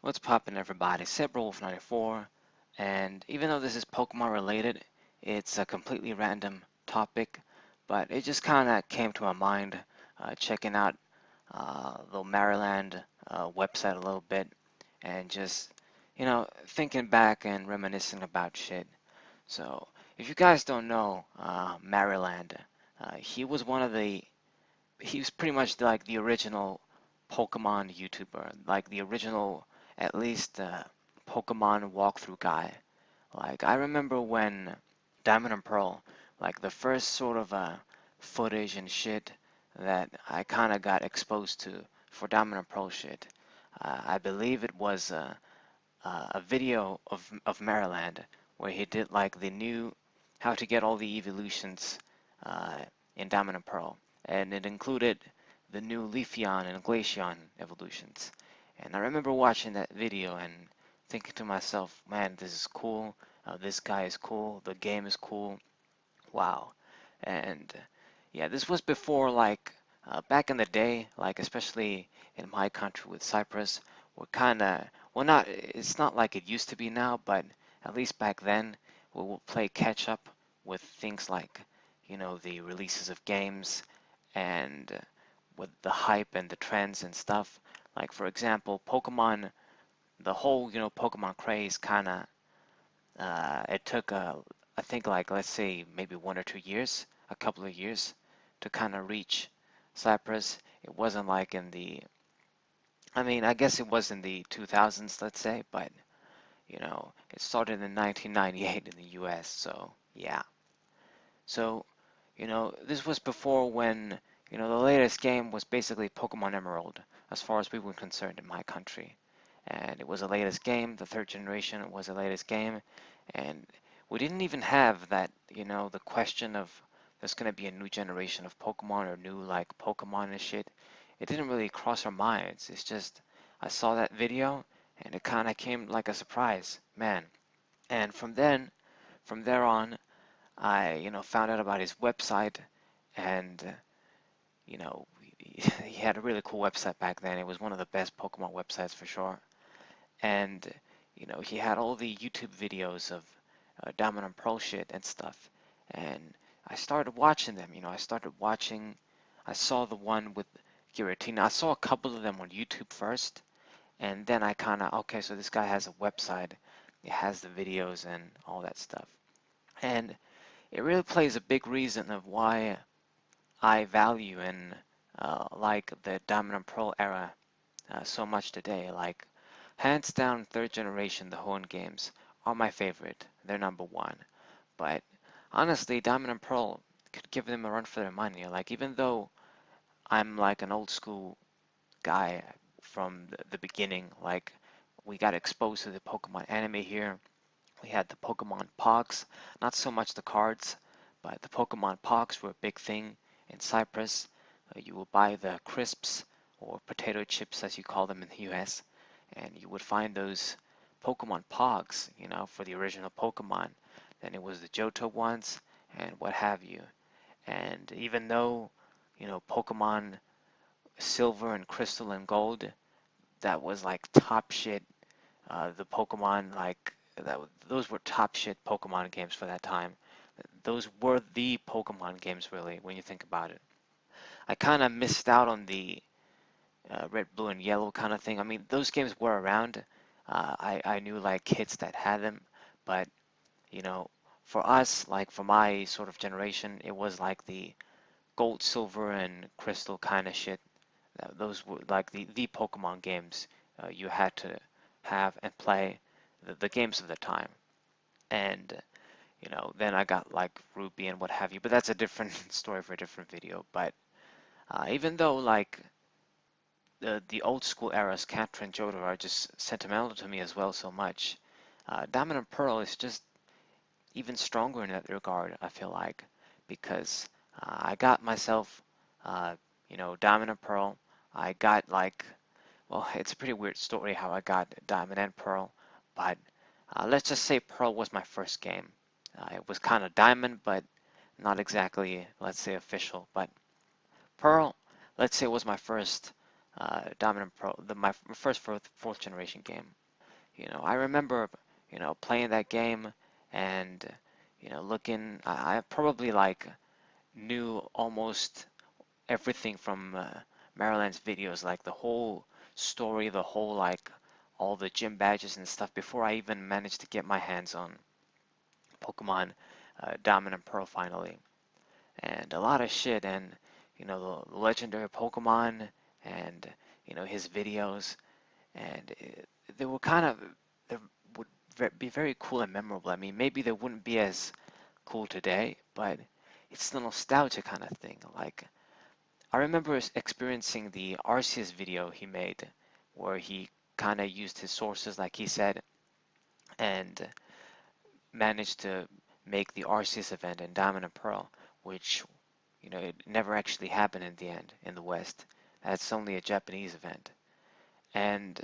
What's poppin', everybody? Wolf94, and even though this is Pokemon related, it's a completely random topic, but it just kind of came to my mind checking out the Maryland website a little bit and just, thinking back and reminiscing about shit. So, if you guys don't know Maryland, he was he was pretty much like the original Pokemon YouTuber, like the original, at least, Pokemon walkthrough guy. Like, I remember when Diamond and Pearl, like the first sort of footage and shit that I kind of got exposed to for Diamond and Pearl shit. I believe it was a video of Maryland where he did like the new how to get all the evolutions uh, in Diamond and Pearl, and it included the new Leafeon and Glaceon evolutions. And I remember watching that video and thinking to myself, man, this is cool. This guy is cool. The game is cool. Wow. And yeah, this was before like back in the day, like especially in my country with Cyprus, we're kind of well, not it's not like it used to be now, but at least back then we would play catch up with things like the releases of games and with the hype and the trends and stuff. Like for example, Pokemon, the whole Pokemon craze kind of it took I think like let's say maybe 1 or 2 years, a couple of years to kind of reach Cyprus. It wasn't like in the, I mean, I guess it was in the 2000s, let's say, but it started in 1998 in the US, so yeah. So, this was before when, the latest game was basically Pokemon Emerald, as far as we were concerned in my country. And it was the latest game, the third generation was the latest game, and we didn't even have that, the question of there's going to be a new generation of Pokemon or new like Pokemon and shit. It didn't really cross our minds. It's just I saw that video and it kind of came like a surprise, man. And from there on, I found out about his website, and you know he had a really cool website back then. It was one of the best Pokemon websites for sure. And he had all the YouTube videos of Diamond and Pearl shit and stuff. And I started watching them. I saw the one with Giratina. I saw a couple of them on YouTube first, and then I kind of, okay, so this guy has a website. It has the videos and all that stuff. And it really plays a big reason of why I value and like the Diamond and Pearl era so much today. Like, hands down, third generation, the Horn games are my favorite. They're number one. But honestly, Diamond and Pearl could give them a run for their money. Like, even though I'm like an old school guy from the beginning, like, we got exposed to the Pokemon anime here. We had the Pokemon Pogs, not so much the cards, but the Pokemon Pogs were a big thing in Cyprus. You would buy the crisps or potato chips as you call them in the US, and you would find those Pokemon Pogs, for the original Pokemon. Then it was the Johto ones and what have you. And even though, Pokemon Silver and Crystal and Gold, that was like top shit. The Pokemon those were top shit Pokemon games for that time. Those were the Pokemon games really when you think about it. I kind of missed out on the red, blue, and yellow kind of thing. I mean, those games were around. I knew like kids that had them, but you know, for us, like for my sort of generation, it was like the gold, silver, and crystal kind of shit. Those were like the Pokemon games you had to have and play the games of the time. And then I got like Ruby and what have you, but that's a different story for a different video. But even though like the old school eras, Kanto and Johto are just sentimental to me as well so much. Diamond and Pearl is just even stronger in that regard, I feel like, because I got myself, Diamond and Pearl. I got like, well, it's a pretty weird story how I got Diamond and Pearl, but let's just say Pearl was my first game. It was kind of Diamond, but not exactly, let's say, official. But Pearl, let's say, was my first Dominant Pro, my first fourth generation game. I remember, playing that game and, looking. I probably like knew almost everything from Marriland's videos, like the whole story, the whole like all the gym badges and stuff before I even managed to get my hands on Pokemon Diamond and Pearl finally, and a lot of shit, and the legendary Pokemon, and his videos, and they were kind of they would be very cool and memorable. I mean, maybe they wouldn't be as cool today, but it's the nostalgia kind of thing. Like I remember experiencing the Arceus video he made, where he kind of used his sources, like he said, and managed to make the Arceus event in Diamond and Pearl, which it never actually happened in the end in the West. That's only a Japanese event. And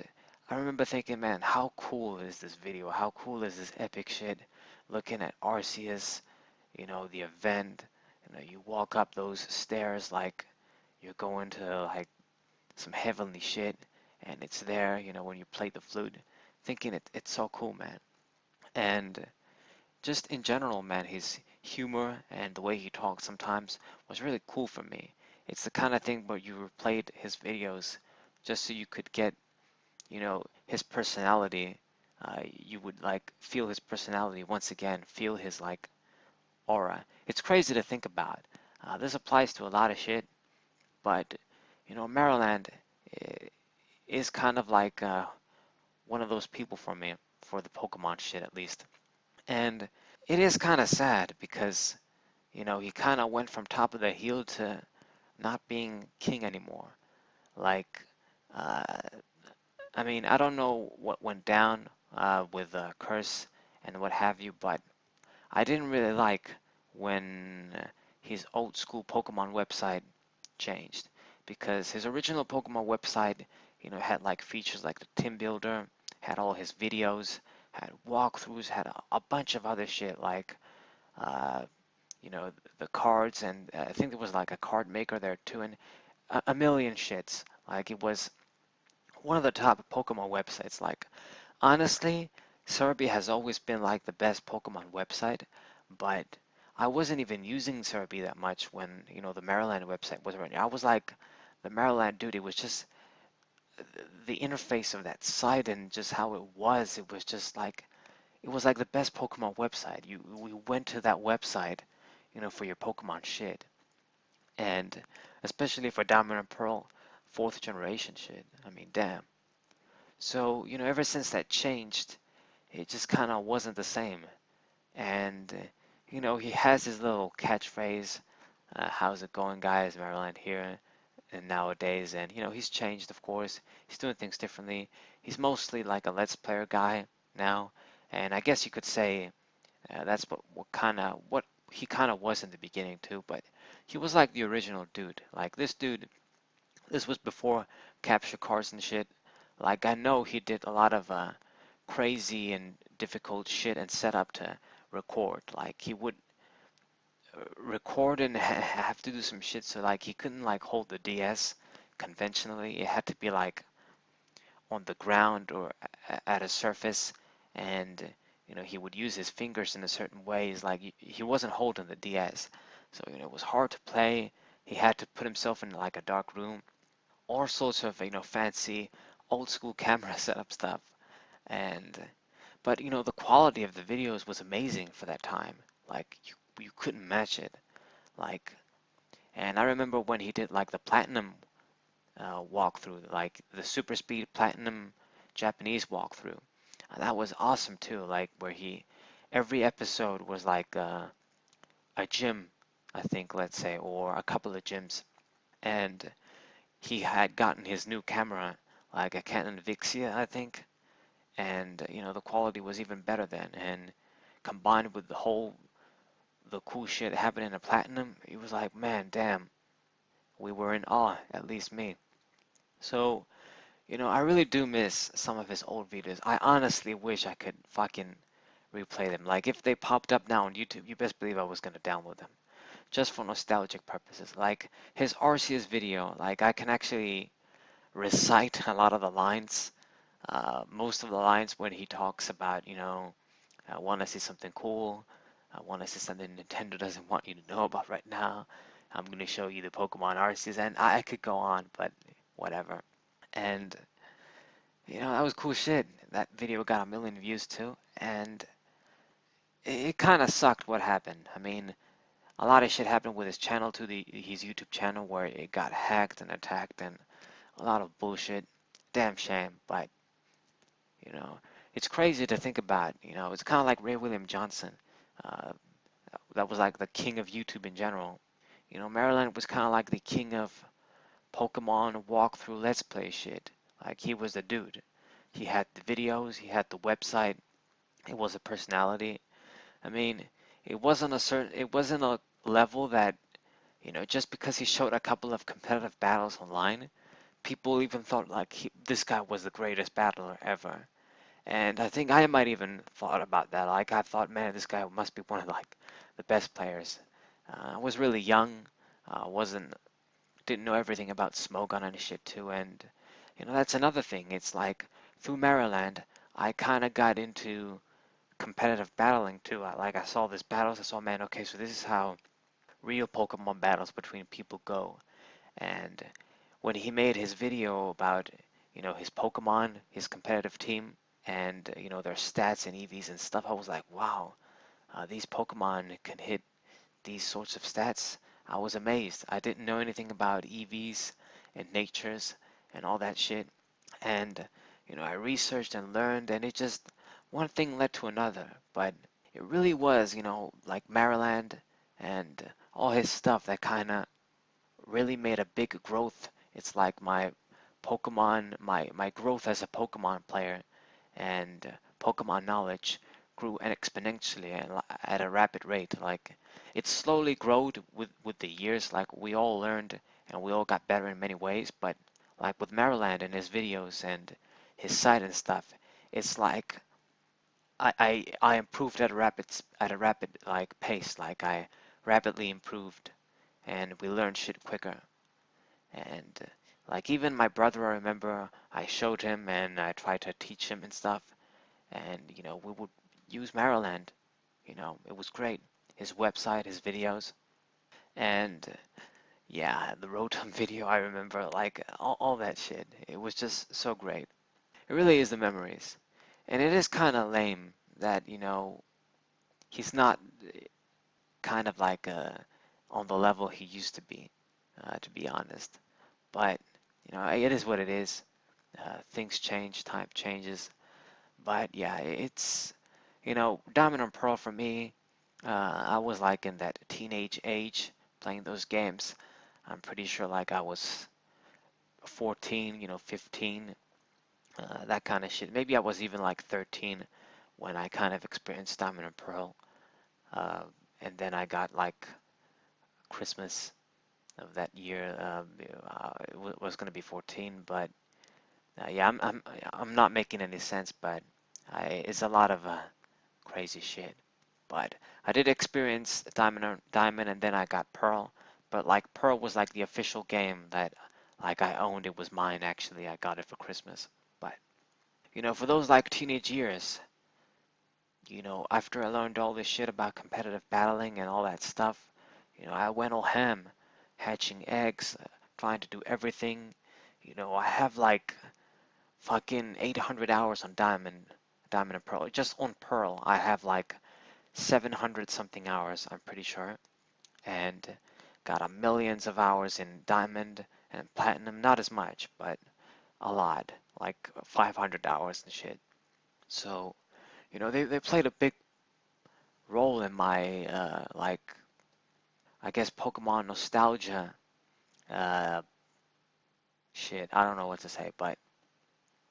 I remember thinking, man, how cool is this video? How cool is this epic shit? Looking at Arceus, the event, you walk up those stairs like you're going to like some heavenly shit, and it's there, when you play the flute, thinking it's so cool, man. And just in general, man, his humor and the way he talks sometimes was really cool for me. It's the kind of thing where you replayed his videos just so you could get, his personality. You would like feel his personality once again, feel his like aura. It's crazy to think about. This applies to a lot of shit, but Maryland is kind of like one of those people for me, for the Pokemon shit at least. And it is kind of sad because, he kind of went from top of the hill to not being king anymore. Like, uh, I mean, I don't know what went down with Curse and what have you, but I didn't really like when his old school Pokemon website changed because his original Pokemon website, had like features like the team builder, had all his videos, had walkthroughs, had a bunch of other shit like, uh, the cards, and I think there was like a card maker there too, and a million shits. Like it was one of the top Pokemon websites. Like honestly, Serbia has always been like the best Pokemon website, but I wasn't even using Serbia that much when, the Maryland website was running. I was like, the Maryland dude, it was just the interface of that site and just how it was just like, it was like the best Pokemon website. We went to that website, for your Pokemon shit. And especially for Diamond and Pearl, fourth generation shit. I mean, damn. So, ever since that changed, it just kind of wasn't the same. And, he has his little catchphrase, how's it going, guys? Maryland here. And nowadays, and, he's changed, of course. He's doing things differently. He's mostly like a Let's Player guy now. And I guess you could say that's what he kind of was in the beginning too. But he was like the original dude. Like this dude, this was before capture cards and shit. Like I know he did a lot of crazy and difficult shit and set up to record. Like he would record and have to do some shit. So like he couldn't like hold the DS conventionally. It had to be like on the ground or at a surface, and he would use his fingers in a certain ways. Like he wasn't holding the DS, so it was hard to play. He had to put himself in like a dark room, all sorts of fancy old school camera setup stuff. And but the quality of the videos was amazing for that time. Like you couldn't match it. Like, and I remember when he did like the platinum walkthrough, like the super speed platinum Japanese walkthrough. That was awesome too. Like where every episode was like a gym, I think, let's say, or a couple of gyms, and he had gotten his new camera, like a Canon Vixia, I think, and the quality was even better then. And combined with the cool shit happening in platinum, it was like, man, damn, we were in awe, at least me. So I really do miss some of his old videos. I honestly wish I could fucking replay them. Like if they popped up now on YouTube, you best believe I was gonna download them just for nostalgic purposes. Like his Arceus video, like I can actually recite a lot of the lines. Most of the lines when he talks about, I want to see something cool. I want to see something Nintendo doesn't want you to know about right now. I'm going to show you the Pokemon Arceus, and I could go on, but whatever. And that was cool shit. That video got a million views too, and it kind of sucked what happened. I mean, a lot of shit happened with his channel too, his YouTube channel, where it got hacked and attacked, and a lot of bullshit. Damn shame, but you know, it's crazy to think about. It's kind of like Ray William Johnson. Uh, that was like the king of YouTube in general. Marriland was kind of like the king of Pokemon walkthrough Let's Play shit. Like he was the dude. He had the videos, he had the website, it was a personality. I mean, it wasn't a level that, just because he showed a couple of competitive battles online, people even thought like this guy was the greatest battler ever. And I think I might even thought about that. Like I thought, man, this guy must be one of like the best players. I was really young, wasn't didn't know everything about Smogon and shit too. And that's another thing. It's like through Maryland, I kind of got into competitive battling too. I saw these battles. I saw, man, okay, so this is how real Pokemon battles between people go. And when he made his video about, his Pokemon, his competitive team, and their stats and EVs and stuff, I was like, wow, these Pokemon can hit these sorts of stats. I was amazed. I didn't know anything about EVs and natures and all that shit. And I researched and learned, and it just one thing led to another. But it really was, like Maryland and all his stuff that kind of really made a big growth. It's like my growth as a Pokemon player and Pokemon knowledge grew exponentially and at a rapid rate. Like it slowly growed with the years. Like we all learned and we all got better in many ways. But like with Maryland and his videos and his site and stuff, it's like I improved at a rapid like pace. Like I rapidly improved and we learned shit quicker. And like even my brother, I remember I showed him and I tried to teach him and stuff. And we would use Maryland. It was great. His website, his videos, and yeah, the Rotom video. I remember like all that shit. It was just so great. It really is the memories, and it is kind of lame that he's not kind of like on the level he used to be honest. But it is what it is. Things change, time changes. But yeah, it's Diamond and Pearl for me. I was like in that teenage age playing those games. I'm pretty sure like I was 14, 15, that kind of shit. Maybe I was even like 13 when I kind of experienced Diamond and Pearl. Uh, and then I got like Christmas of that year. It was going to be 14, but yeah, I'm not making any sense, but it's a lot of crazy shit. But I did experience Diamond, and then I got Pearl. But like Pearl was like the official game that like I owned. It was mine actually. I got it for Christmas. But for those like teenage years, after I learned all this shit about competitive battling and all that stuff, I went all ham, hatching eggs, trying to do everything. I have like fucking 800 hours on Diamond and Pearl. Just on Pearl, I have like 700 something hours, I'm pretty sure, and got a millions of hours in Diamond and Platinum. Not as much, but a lot, like 500 hours and shit. So, they played a big role in my like I guess Pokemon nostalgia. Uh, shit, I don't know what to say, but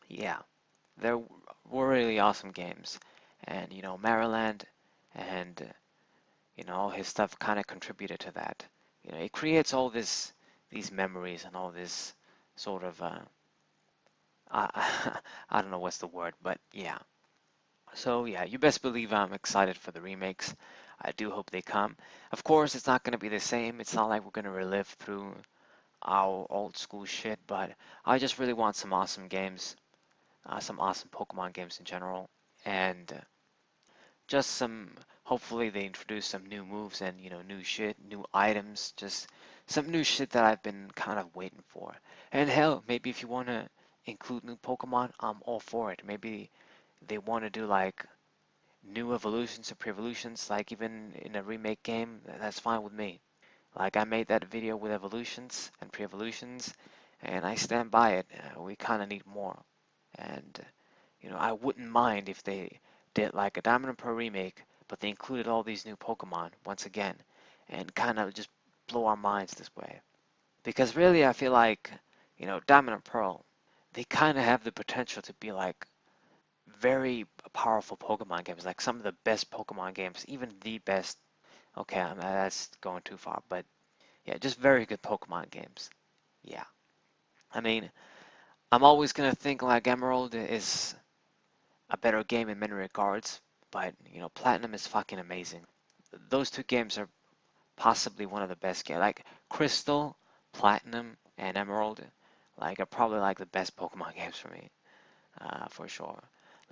yeah, they were really awesome games, and Maryland and all his stuff kind of contributed to that. It creates all these memories and all this sort of I don't know what's the word, but yeah. So yeah, you best believe I'm excited for the remakes. I do hope they come. Of course, it's not going to be the same. It's not like we're going to relive through our old school shit, but I just really want some awesome games, some awesome Pokemon games in general, and just some. Hopefully, they introduce some new moves and new shit, new items, just some new shit that I've been kind of waiting for. And hell, maybe if you want to include new Pokemon, I'm all for it. Maybe they want to do like new evolutions or pre-evolutions, like even in a remake game, that's fine with me. Like I made that video with evolutions and pre-evolutions, and I stand by it. We kind of need more. And I wouldn't mind if they did like a Diamond and Pearl remake, but they included all these new Pokemon once again, and kind of just blow our minds this way. Because really, I feel like, Diamond and Pearl, they kind of have the potential to be like very powerful Pokemon games, like some of the best Pokemon games, even the best. Okay, that's going too far, but yeah, just very good Pokemon games. Yeah. I mean, I'm always gonna think like Emerald is a better game in many regards, but Platinum is fucking amazing. Those two games are possibly one of the best games. Like Crystal, Platinum, and Emerald, like are probably like the best Pokemon games for me, for sure.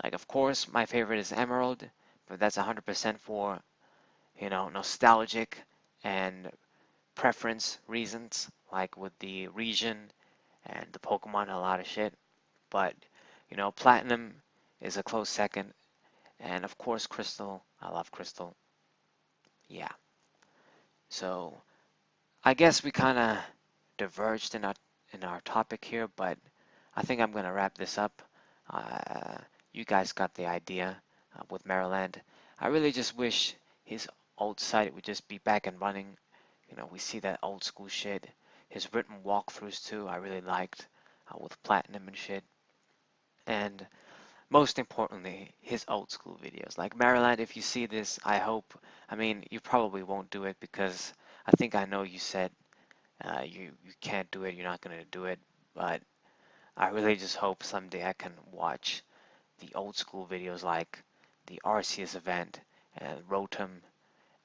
Like of course my favorite is Emerald, but that's 100% for nostalgic and preference reasons, like with the region and the Pokemon, a lot of shit. But Platinum is a close second, and of course Crystal. I love Crystal. Yeah. So I guess we kind of diverged in our topic here, but I think I'm gonna wrap this up. Uh, you guys got the idea with Marriland. I really just wish his old site would just be back and running. We see that old school shit. His written walkthroughs too, I really liked with Platinum and shit. And most importantly, his old school videos. Like Marriland, if you see this, I mean, you probably won't do it because I think I know you said you can't do it, you're not gonna do it, but I really just hope someday I can watch the old school videos like the Arceus event and Rotom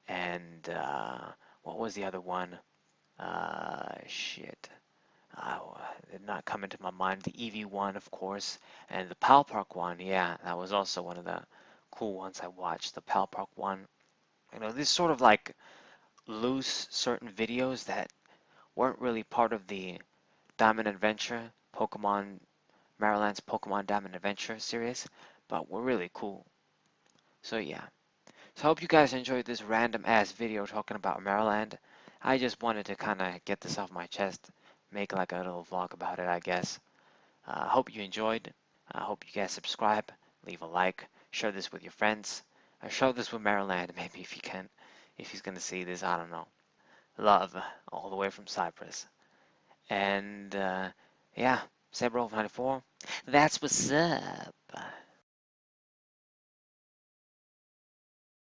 and what was the other one? Shit. Did not come into my mind. The Eevee one, of course, and the Pal Park one. Yeah, that was also one of the cool ones I watched. The Pal Park one. This sort of like loose certain videos that weren't really part of the Diamond Adventure, Marriland's Pokemon Diamond Adventure series, but were really cool. So yeah. So I hope you guys enjoyed this random ass video talking about Maryland. I just wanted to kind of get this off my chest, make like a little vlog about it, I guess. I hope you enjoyed. I hope you guys subscribe, leave a like, share this with your friends. Share this with Maryland, maybe if you can, if he's gonna see this, I don't know. Love, all the way from Cyprus. And yeah, Sabro 94. That's what's up.